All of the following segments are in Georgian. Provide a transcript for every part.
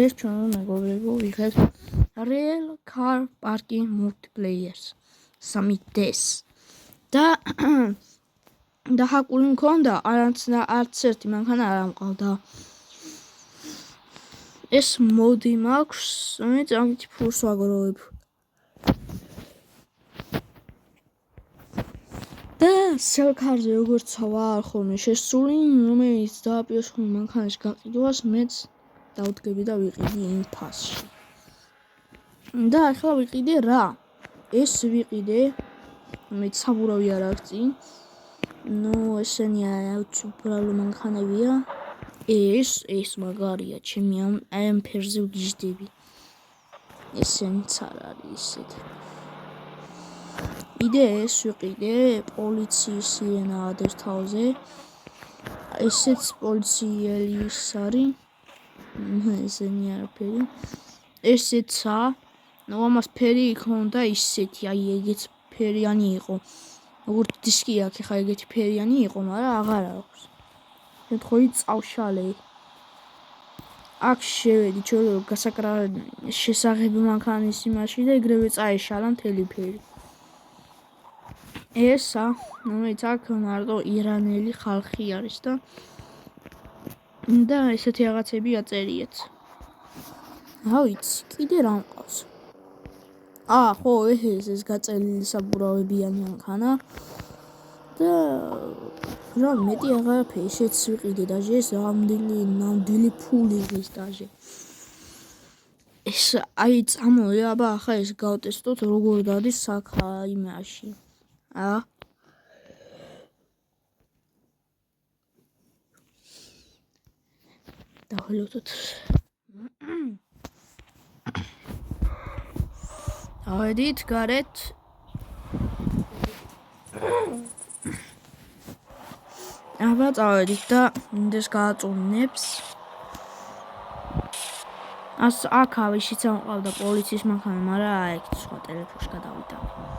ეს ჩვენ მეგობრებო ვიღებ Real Car Parking Multiplayers 3DS და ჰაკული მქონდა არც ერთი მანქანა არ ამყავდა ეს მოდი მაქვს რომელიც ამით ფულს ვაგროვებ და სელქარზე როგორც ვარ ხოლმე შესული რომელიც დააპიროს ხოლმე მანქანის გაყიდვას მეც დავდგები და ვიყიდი იმ ფასში და ახლა ვიყიდე რა ეს ვიყიდე მე საბურავი არ აქვს წინ ესენი უბრალო მანქანებია ეს მაგარია ჩემი ამ ფერზე ვგიჟდები ესენიც არ არის ისეთ ეს ვიყიდე პოლიციის სირენა ადერთავზე ესეც პოლიციელი ის არის ესენი არაფერი ესეცა ამას ფერი იქონდა ისეთი აი ეგეც ფერიანი იყო როგორც დისკი აქვს ხა ეგეთი ფერიანი იყო მაგრამ აღარ აქვს შემთხვევით წავშალე აქ შევედი ჩოლო შესაღები მანქანის იმაში და ეგრევე წაეშალა მთელი ფერი ესა რომელიც აქ მარტო ირანელი ხალხი არის და ესეთი რაღაცები აწერიეთ რა ვიცი კიდე რა მყავს ხო ეს გაწელილი საბურავებიანი მანქანა და რა მეტი აღარაფერი შეც ვიყიდე დაჟე ეს ნამდვილი ფული ის დაჟე ეს აი წამოე აბა ახლა ეს გავტესტოთ როგორ დადის საქა იმაში დაველოდოთ ავედით გარეთ აბა წავედით და მინდეს გააწუნებს აქ ავიშიც ამყავდა პოლიციის მანქანა მაგრამ აქ სხვა ტელეფონში გადავიდა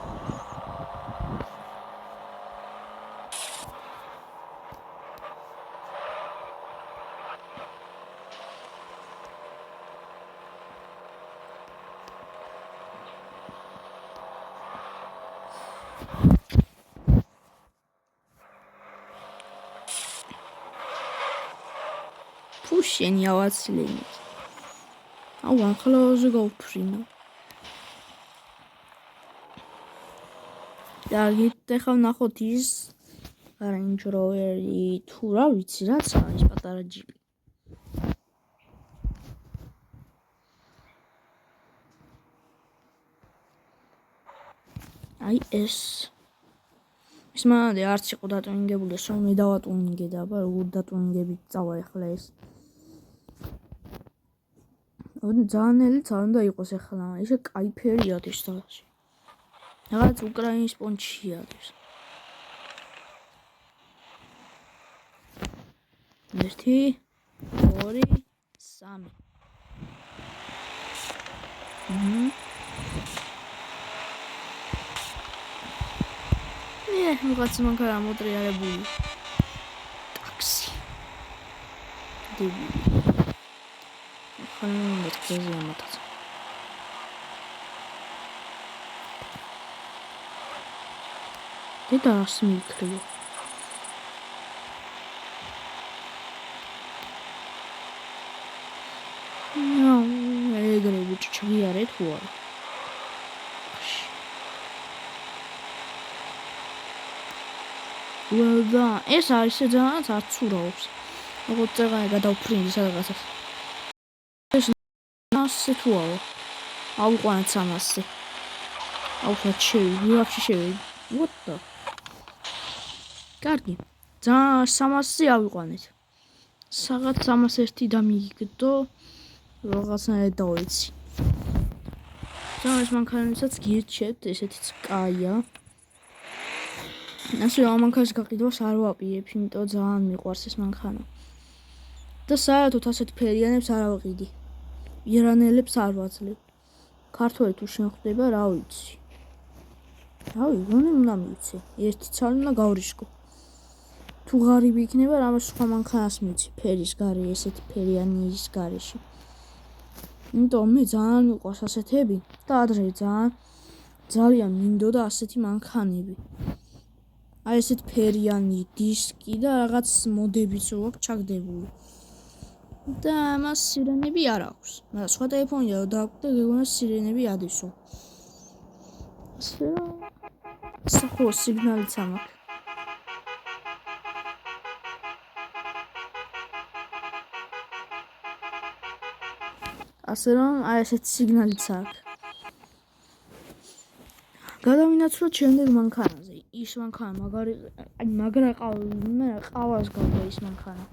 შენი ავაცლენი ახლა გავფრინო და ეხლა ნახოთ ის Range Rover-ი თუ რა ვიცი რაც არის პატარა ჯიპი აი ეს მანამდე არც იყო დატვინგებული რომ მე დავატვინგე და აბა როგორ დატვინგებით წავა ახლა ეს ძალიან ელიც არ უნდა იყოს ახლა ისე კაი ფერია ეს თალაში რაღაც უკრაინის პონჩია ეს 1 2 3 რაღაც მანქანა მოტრიალებული ტაქსი დებილი მეთქეზე ამათაც დედა რას მიქრიო ეგრე ბიჭი ვიარე თუ არა და ეს არის ძალიან არ ცურაობს როგორც წეგანი გადავფრინდი სადღაცას ეს 300 თუაო ავყვანეთ 300 აუხლა შევი შევი what the კარგი ძალიან 300 ავიყვანეთ საღაც 301 დამიგდო რაღაცნაირად დავიცი ეს მანქანებსაც გირჩევთ ესეთიც კაია ასე ამ მანქანის გაყიდვას არ ვაპირებ იმიტომ ძალიან მიყვარს ეს მანქანა და საერთოდ ასეთ ფერიანებს არ ავყიდი ირანელებს არ ვაძლევ ქართველი თუ შეხვდება რა ვიცი უნდა მივიცე ერთი ცალი უნდა გავრიშკო თუ ღარიბი იქნება რამე სხვა მანქანას მივიცი ფერის გარე ესეთი ფერიანი ის გარეში იმიტომ მე ძალიან მიყვარს ასეთები და ადრე ძალიან მინდოდა ასეთი მანქანები. აი ესეთ ფერიანი დისკი და რაღაც მოდებიც აქვს ჩაგდებული. და ამას სირენები არ აქვს. მაგრამ სხვა ტელეფონია დააქვს და გეგონა სირენები ადისო. ხო, სიგნალიც ამაქვს. ასე რომ აი ესეთ სიგნალიც აქვს. გადავინაცვლოთ შემდეგ მანქანაზე. ის მანქანა მაგარი, აი მაგრა ყავას გავდა ის მანქანა.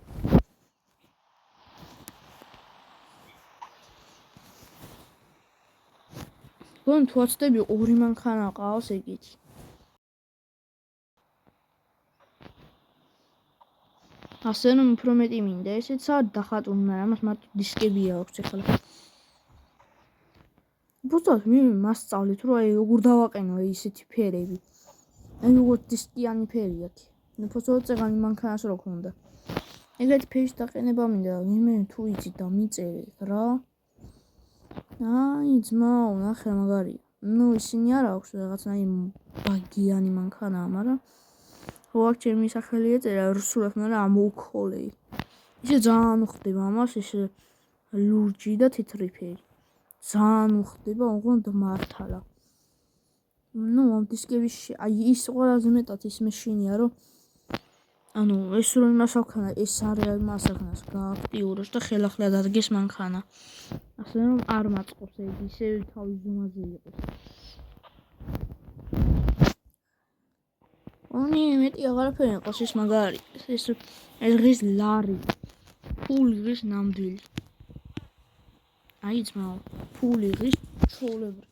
გონ თუ აცდები ორი მანქანა ყავს ეგეთი. ასე რომ უფრო მეტი მინდა ესეცა დახატული, მაგრამ მას მარტო დისკები აქვს ახლა. უბრალოდ მე მასწავლეთ რომ აი როგორ დავაყენო ისეთი ფერები. აი როგორ დისკიანი ფერი აქვს. უბრალოდ წეგანი მანქანას რო ქონდა. ეგეთი ფერის დაყენება მინდა, ვინმე თუ იცით და მიწერე რა. აი ძმაო, ნახე მაგარია. ნუ ისინი არ აქვს რაღაცნაირი ბაგიანი მანქანაა, მაგრამ ვაქვს ჩემი სახელი ეწერა რუსულად, მაგრამ ამოუქოლე. ისე ძალიან უხდება ამას, ისე ლურჯი და თეთრი ფერი. ძალიან უხდება, ოღონდ მართალა. ნუ ამ დისკების აი ის ყველაზე მეტად ის მეშინია, რომ ანუ ეს რომ იმას აქვნა, ეს არის იმას აქვნა, გააქტიუროს და ხელახლა დადგეს მანქანა. ასე რომ არ მაწყობს ეგ ისე თავის ზომაზე იყოს. ონი მეტი აღარაფერი იყოს ის მაგარი. ეს ღირს ლარი. ფული ღირს ნამდვილი. აი ძმაო, ფული ღირს ჩოლებრი.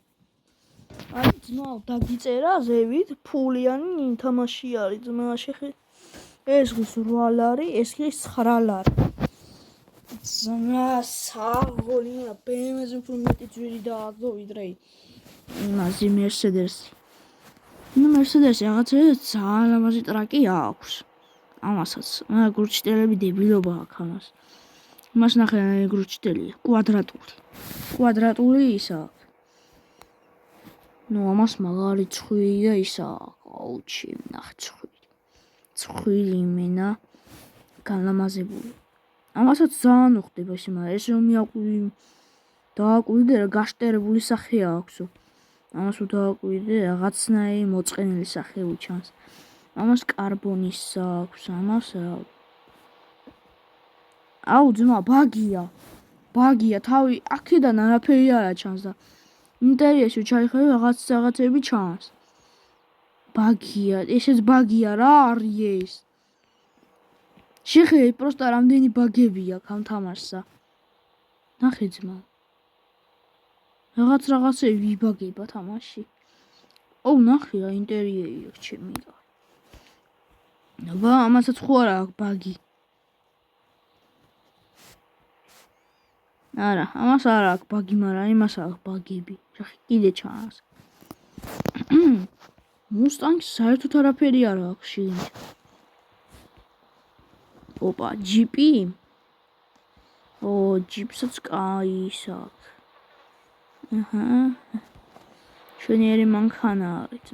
აი ძმაო, დაგიწერა ზევით ფულიანი თამაში არის ძმა შეხი. ეს ღირს 8 ლარი, ეს ღირს 9 ლარი. ძმა საღოლი, BMW-ზე უფრო მეტი ძვირი დააგდო ვიდრე იმაზე Mercedes-ი. ნუ Mercedes-ი რაღაცა ძალიან ლამაზი ტრაკი აქვს. ამასაც, მაგრამ გურჩიტელები დებილობა აქვს ამას. მას ნახე გურჩიტელია, კვადრატული ისა. ნუ ამას მაგარი ცხვირი და ისა. აუჩი, ნახე ცხვირი. ცხვირი იმენა განლამაზებული. ამასაც ძალიან უხდება ის, მაგრამ ეს რომ დააკვირდე რა გაშტერებული სახე აქვსო. ამას თუ დააკვირდე რაღაცნაირი მოწყენილი სახე უჩანს. ამას კარბონის აქვს, ამას აუ ძმა ბაგია, თავი აქედან არაფერი არ ჩანს და ინტერიერში ჩაიხედე რაღაცები ჩანს. ბაგია, ესეც ბაგია რა არის ეს? შეხედე პროსტა რამდენი ბაგები აქვს ამ თამაშსა. ნახე ძმა. რაღაცები ვიბაგება თამაში. ოუ ნახე რა ინტერიერი აქვს ჩემი და. აბა ამასაც ხო არა აქვს ბაგი. არა, ამას არ აქვს ბაგი, მაგრამ იმას აქვს ბაგები. კიდე ჩანს. მუსტანგს საერთოდ არაფერი არ აქვს შიგნით. ოპა, ჯიპი? ო, ჯიპსაც კაი ის აქვს. შვენიერი მანქანა არის,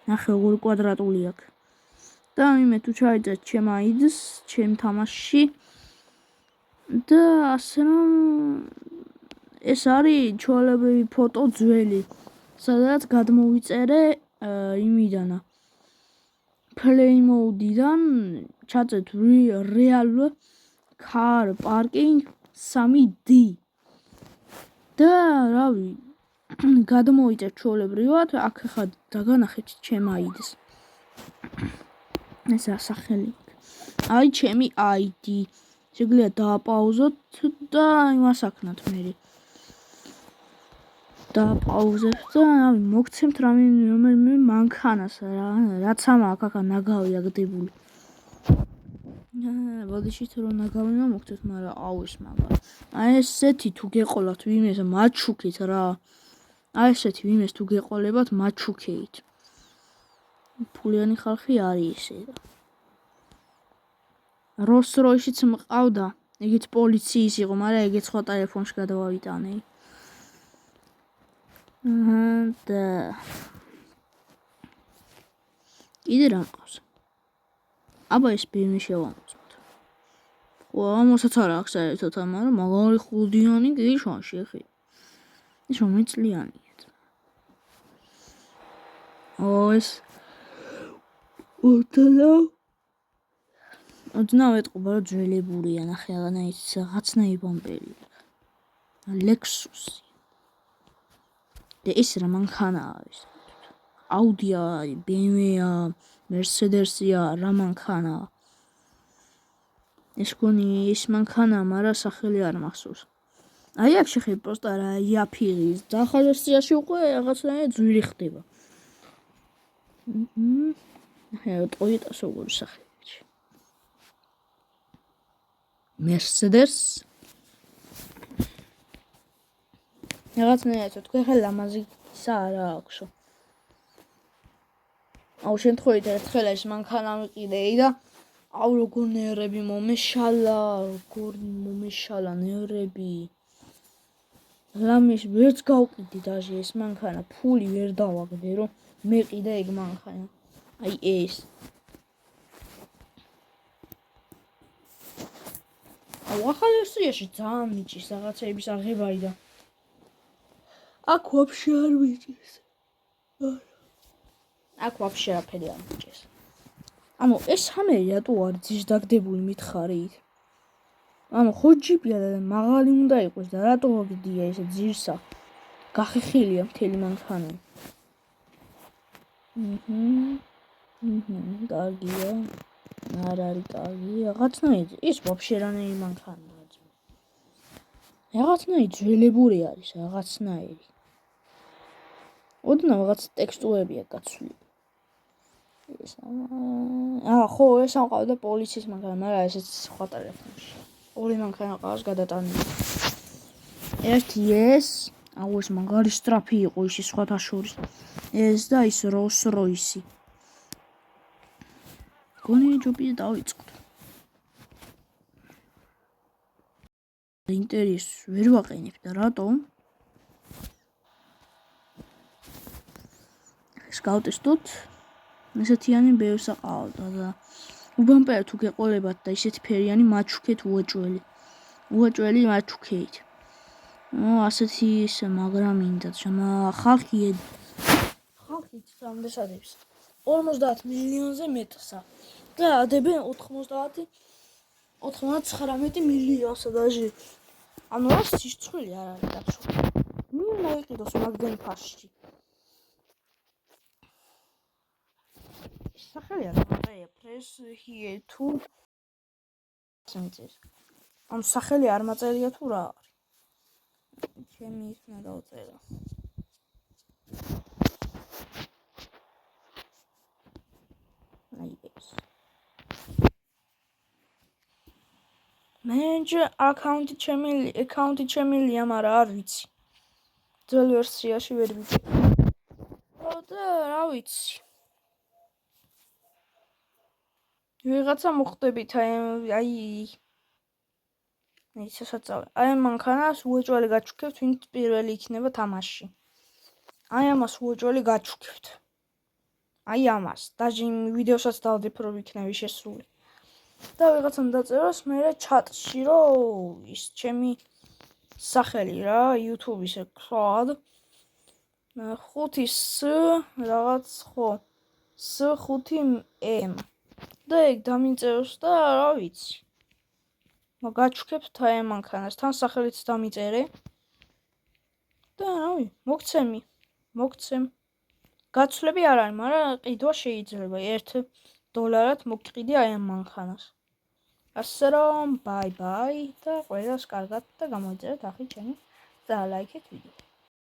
ნახე როგორ კვადრატული აქვს. და იმე თუ ჩაიწერთ ჩემ აიდს, ჩემ თამაშში და ასე რომ ეს არის ჩოლებრივი ფოტო ძველი, სადაც გადმოვიწერე იმიდანა play mode-დან ჩაწერთ real car parking 3D და რავი გადმოვიწერთ ჩოლებრივად, აქ ხა დაგანახეთ ჩემ აიდს. ეს სახელი. აი ჩემი ID. შეგვიძლია დააპაუზოთ და იმას აქნათ მე. დააპაუზებთ და მოგცემთ რომელიმე მანქანას რა, რაც ამაქვს აქ ნაგავი აგდებული. ბოდიშით რომ ნაგავი მოგცემთ, მაგრამ აუ ეს მაგარი. აი ესეთი თუ გეყოლათ ვინმეს მაჩუქით რა. აი ესეთი ვინმეს თუ გეყოლებათ მაჩუქეით. ფულიანი ხალხი არის ესე. როს როიშიც მყავდა ეგეც პოლიციის იყო, მაგრამ ეგეც სხვა ტელეფონში გადავავიტანე. და კიდე რა მყავს? აბა ეს ფილმი შევამოწმოთ. ხო, ამასაც არ აქვს საერთოდ, მაგრამ მაგარი ხუდიანი გიშანში ხი. ეს რომელი წლიანია? ეს ოდნავ ეტყობა რომ ძველებურია, ნახე რაღაცნაირი ბამპერი. ლექსუსი. და ეს რა მანქანაა ეს? აუდია, BMW-ა, Mercedes-ია, რა მანქანაა? ეს გონი ის მანქანაა, მაგრამ სახელი არ მახსოვს. აი აქ შეხები პროსტა რა იაფიღის და ახალ ვერსიაში უკვე რაღაცნაირი ძვირი ხდება. Toyota-ს როგორი სახელი? Mercedes. რაღაცნაირად თქვენ ხა ლამაზისა არა აქვსო. აუ შემთხვევით ერთხელ ეს მანქანა მიყიდეი და აუ როგორ ნერვები მომეშალა ნერვები. რამის ვერც გავყიდი დაჟე ეს მანქანა, ფული ვერ დავაგდე რომ მეყიდე ეგ მანქანა. აი ეს. აუ ახალ ვერსიაში ძალიან მიჭის რაღაცების აღებარი და აქ ვაფშე არ მიჭის. აქ ვაფშე არაფერი არ მიჭის. ანუ ეს სამერი რატო არ ძირს დაგდებული მითხარით? ანუ ხო ჯიპია და მაღალი უნდა იყოს და რატო ვაგდია ესე ძირსა? გახეხილია მთელი მანქანა. კარგია. არ არის კარგი. რაღაცნაირი ის ვაფშე რანაირი მანქანაა. რაღაცნაირი ძველებური არის, რაღაცნაირი. ოდნავ რაღაც ტექსტურებია გაცვლილი. ხო, ეს ამყავდა პოლიციის მანქანა, მაგრამ ესეც სხვა ტელეფონში. ორი მანქანა ყავს გადატანილი. ერთი ეს, აუ ეს მაგარი სტრაფი იყო ის სხვათა შორის. ეს და ის Rolls-Royce. გონი ჯობია დავიწყოთ. ინტერიერს ვერ ვაყენებ და რატომ? ეს გავტესტოთ. ესეთიანი ბევრს აყავდა და უბამპერა თუ გეყოლებათ და ისეთი ფერიანი მაჩუქეთ უაჭველი. უაჭველი მაჩუქეთ. ასეთი ის მაგრამ მინდა ხალხი სამდესადებს 50 მილიონზე მეტსა და ადებენ 99 მილიონსა დაჟე. ანუ ეს სიცხული არ არის დაცვა. მოიყიდოს მაგდენ ფასში. სახელი არ მაწერია press here to სენცეს. ამ სახელი არ მაწერია თუ რა არის? ჩემი იქნა დავწერა. აი ეს. Manager account ჩემილია, მაგრამ არ ვიცი. ძველ ვერსიაში ვერ ვიცი. და რა ვიცი. ვიღაცა მოხდებით აი ისესაცავე. აი მანქანას უეჭველი გაჩუქებთ, ვინც პირველი იქნება თამაშში. აი ამას უეჭველი გაჩუქებთ. აი ამას. დაჟე იმ ვიდეოსაც დავდებ რომ იქნები შესული. და ვიღაცამ დაწეროს მე ჩატში რომ ის ჩემი სახელი რა YouTube-ის ეკრად 5S რაღაც ხო S5M და ეგ დამიწეროს და რა ვიცი მაგაჩუქებთ აი მანქანას თან სახელიც დამიწერე და რავი მოგცემ გაცვლები არ არის მაგრამ ყიდვა შეიძლება $1 მოგყიდი აი ამ მანქანას ასე რომ ბაი და ყველას კარგად და გამოიწერეთ ახლა ჩემი და ლაიქეთ ვიდეო